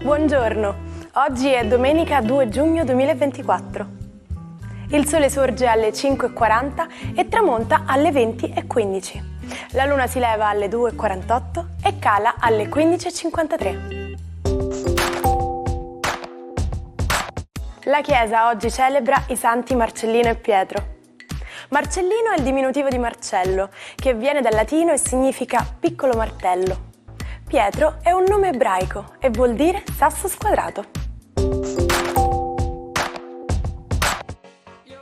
Buongiorno, oggi è domenica 2 giugno 2024. Il sole sorge alle 5:40 e tramonta alle 20:15. La luna si leva alle 2:48 e cala alle 15:53. La Chiesa oggi celebra i santi Marcellino e Pietro. Marcellino è il diminutivo di Marcello, che viene dal latino e significa piccolo martello. Pietro è un nome ebraico e vuol dire sasso squadrato.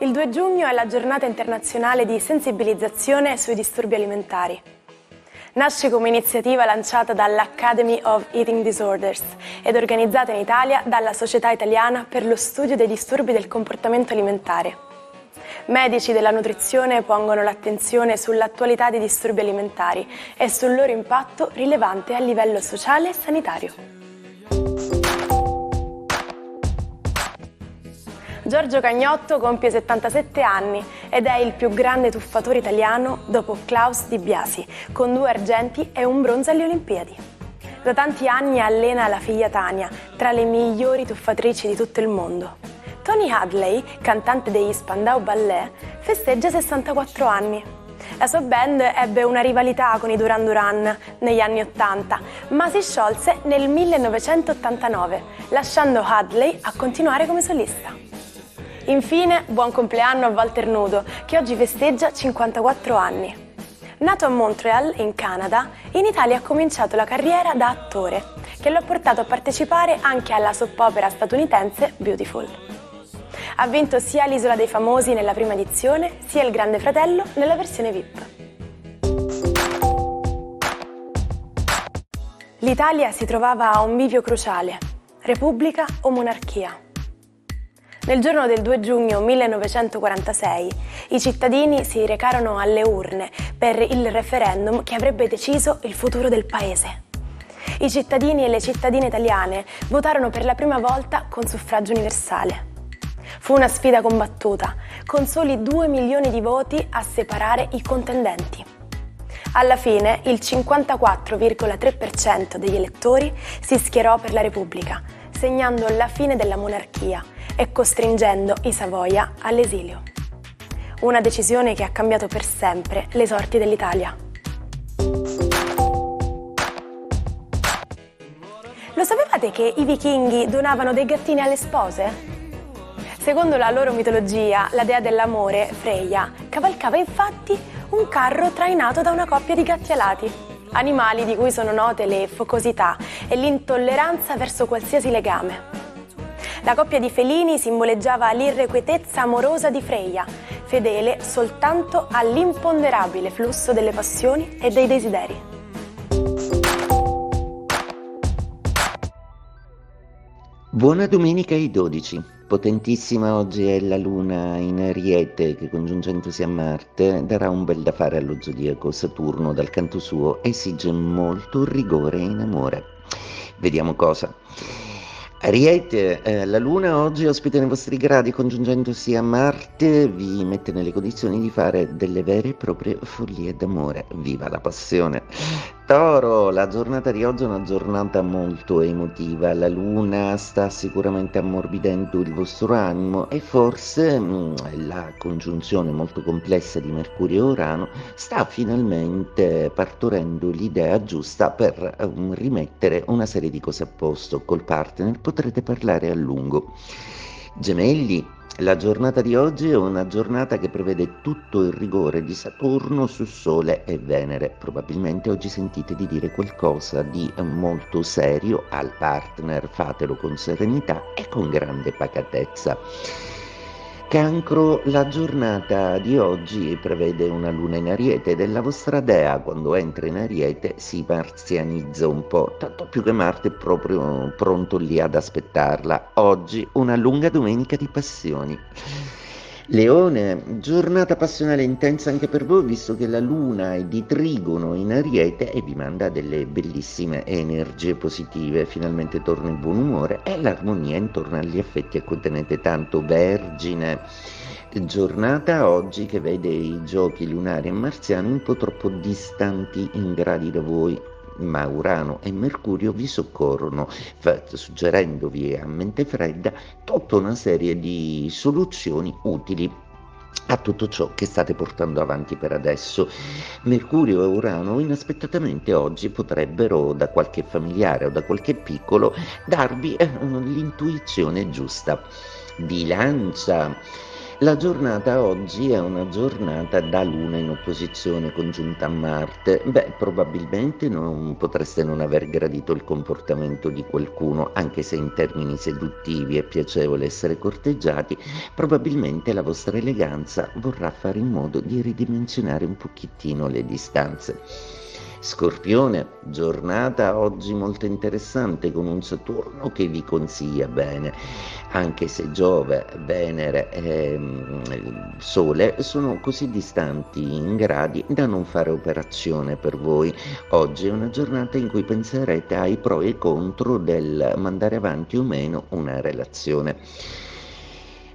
Il 2 giugno è la giornata internazionale di sensibilizzazione sui disturbi alimentari. Nasce come iniziativa lanciata dall'Academy of Eating Disorders ed organizzata in Italia dalla Società Italiana per lo Studio dei Disturbi del Comportamento Alimentare. Medici della nutrizione pongono l'attenzione sull'attualità dei disturbi alimentari e sul loro impatto rilevante a livello sociale e sanitario. Giorgio Cagnotto compie 77 anni ed è il più grande tuffatore italiano dopo Klaus Di Biasi, con 2 argenti e un bronzo alle Olimpiadi. Da tanti anni allena la figlia Tania, tra le migliori tuffatrici di tutto il mondo. Tony Hadley, cantante degli Spandau Ballet, festeggia 64 anni. La sua band ebbe una rivalità con i Duran Duran negli anni 80, ma si sciolse nel 1989, lasciando Hadley a continuare come solista. Infine, buon compleanno a Walter Nudo, che oggi festeggia 54 anni. Nato a Montreal, in Canada, in Italia ha cominciato la carriera da attore, che lo ha portato a partecipare anche alla soap opera statunitense Beautiful. Ha vinto sia l'Isola dei Famosi nella prima edizione, sia il Grande Fratello nella versione VIP. L'Italia si trovava a un bivio cruciale: Repubblica o monarchia? Nel giorno del 2 giugno 1946 i cittadini si recarono alle urne per il referendum che avrebbe deciso il futuro del paese. I cittadini e le cittadine italiane votarono per la prima volta con suffragio universale. Fu una sfida combattuta, con soli 2 milioni di voti a separare i contendenti. Alla fine, il 54,3% degli elettori si schierò per la Repubblica, segnando la fine della monarchia e costringendo i Savoia all'esilio. Una decisione che ha cambiato per sempre le sorti dell'Italia. Lo sapevate che i vichinghi donavano dei gattini alle spose? Secondo la loro mitologia, la dea dell'amore, Freya, cavalcava infatti un carro trainato da una coppia di gatti alati, animali di cui sono note le focosità e l'intolleranza verso qualsiasi legame. La coppia di felini simboleggiava l'irrequietezza amorosa di Freya, fedele soltanto all'imponderabile flusso delle passioni e dei desideri. Buona domenica ai 12. Potentissima oggi è la luna in Ariete che, congiungendosi a Marte, darà un bel da fare allo zodiaco. Saturno dal canto suo esige molto rigore in amore. Vediamo cosa. Ariete, la luna oggi ospita nei vostri gradi, congiungendosi a Marte, vi mette nelle condizioni di fare delle vere e proprie follie d'amore. Viva la passione! Toro, la giornata di oggi è una giornata molto emotiva, la luna sta sicuramente ammorbidendo il vostro animo e forse la congiunzione molto complessa di Mercurio e Urano sta finalmente partorendo l'idea giusta per rimettere una serie di cose a posto. Col partner potrete parlare a lungo. Gemelli, la giornata di oggi è una giornata che prevede tutto il rigore di Saturno su Sole e Venere. Probabilmente oggi sentite di dire qualcosa di molto serio al partner, fatelo con serenità e con grande pacatezza. Cancro, la giornata di oggi prevede una luna in Ariete e della vostra dea quando entra in Ariete si marzianizza un po', tanto più che Marte è proprio pronto lì ad aspettarla. Oggi una lunga domenica di passioni. Leone, giornata passionale intensa anche per voi, visto che la luna è di trigono in Ariete e vi manda delle bellissime energie positive. Finalmente torna il buon umore e l'armonia intorno agli affetti a cui tenete tanto. Vergine, Giornata oggi che vede i giochi lunari e marziani un po' troppo distanti in gradi da voi, ma Urano e Mercurio vi soccorrono, suggerendovi a mente fredda tutta una serie di soluzioni utili a tutto ciò che state portando avanti per adesso. Mercurio e Urano inaspettatamente oggi potrebbero, da qualche familiare o da qualche piccolo, darvi l'intuizione giusta. Bilancia. La giornata oggi è una giornata da Luna in opposizione congiunta a Marte. Probabilmente non potreste non aver gradito il comportamento di qualcuno, anche se in termini seduttivi è piacevole essere corteggiati, probabilmente la vostra eleganza vorrà fare in modo di ridimensionare un pochettino le distanze. Scorpione, giornata oggi molto interessante con un Saturno che vi consiglia bene, anche se Giove, Venere e Sole sono così distanti in gradi da non fare operazione per voi. Oggi è una giornata in cui penserete ai pro e contro del mandare avanti o meno una relazione.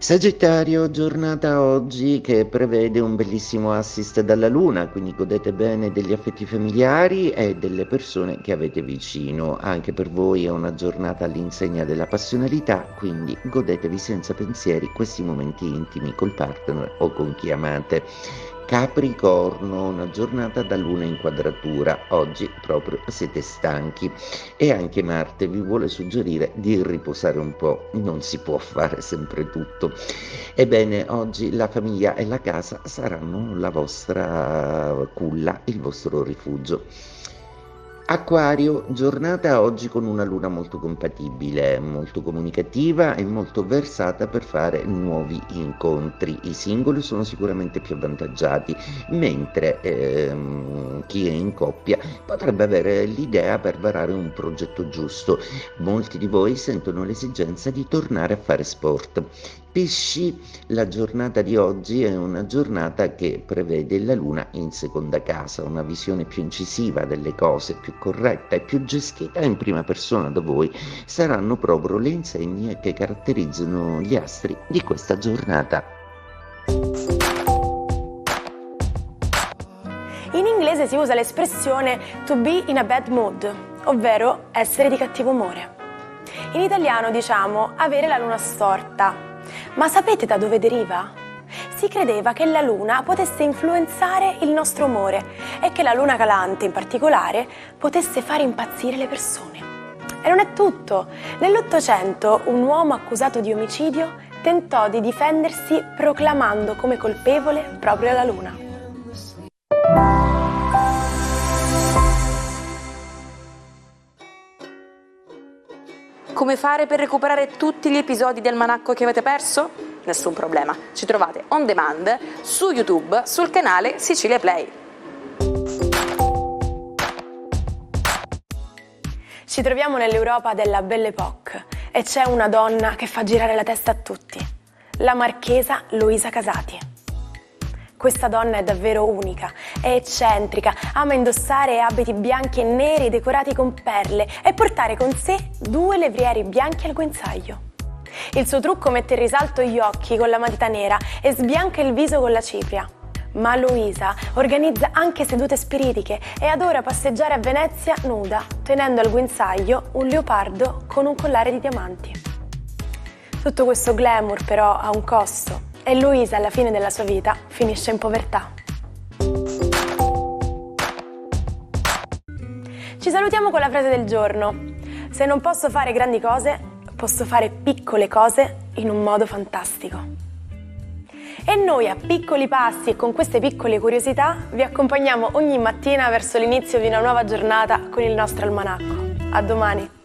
Sagittario, giornata oggi che prevede un bellissimo assist dalla Luna, quindi godete bene degli affetti familiari e delle persone che avete vicino. Anche per voi è una giornata all'insegna della passionalità, quindi godetevi senza pensieri questi momenti intimi col partner o con chi amate. Capricorno, una giornata da Luna in quadratura, oggi proprio siete stanchi e anche Marte vi vuole suggerire di riposare un po', non si può fare sempre tutto. Ebbene, oggi la famiglia e la casa saranno la vostra culla, il vostro rifugio. Acquario, giornata oggi con una luna molto compatibile, molto comunicativa e molto versata per fare nuovi incontri. I singoli sono sicuramente più avvantaggiati, mentre chi è in coppia potrebbe avere l'idea per varare un progetto giusto. Molti di voi sentono l'esigenza di tornare a fare sport. Pesci, la giornata di oggi è una giornata che prevede la luna in seconda casa, una visione più incisiva delle cose, più corretta e più gestita in prima persona da voi. Saranno proprio le insegne che caratterizzano gli astri di questa giornata. In inglese si usa l'espressione to be in a bad mood, ovvero essere di cattivo umore. In italiano diciamo avere la luna storta. Ma sapete da dove deriva? Si credeva che la luna potesse influenzare il nostro umore e che la luna calante in particolare potesse fare impazzire le persone. E non è tutto. Nell'Ottocento un uomo accusato di omicidio tentò di difendersi proclamando come colpevole proprio la luna. Come fare per recuperare tutti gli episodi del Almanacco che avete perso? Nessun problema, ci trovate on demand su YouTube sul canale Sicilia Play. Ci troviamo nell'Europa della Belle Époque e c'è una donna che fa girare la testa a tutti, la marchesa Luisa Casati. Questa donna è davvero unica, è eccentrica, ama indossare abiti bianchi e neri decorati con perle e portare con sé 2 levrieri bianchi al guinzaglio. Il suo trucco mette in risalto gli occhi con la matita nera e sbianca il viso con la cipria. Ma Luisa organizza anche sedute spiritiche e adora passeggiare a Venezia nuda, tenendo al guinzaglio un leopardo con un collare di diamanti. Tutto questo glamour però ha un costo. E Luisa alla fine della sua vita finisce in povertà. Ci salutiamo con la frase del giorno. Se non posso fare grandi cose, posso fare piccole cose in un modo fantastico. E noi a piccoli passi e con queste piccole curiosità vi accompagniamo ogni mattina verso l'inizio di una nuova giornata con il nostro almanacco. A domani!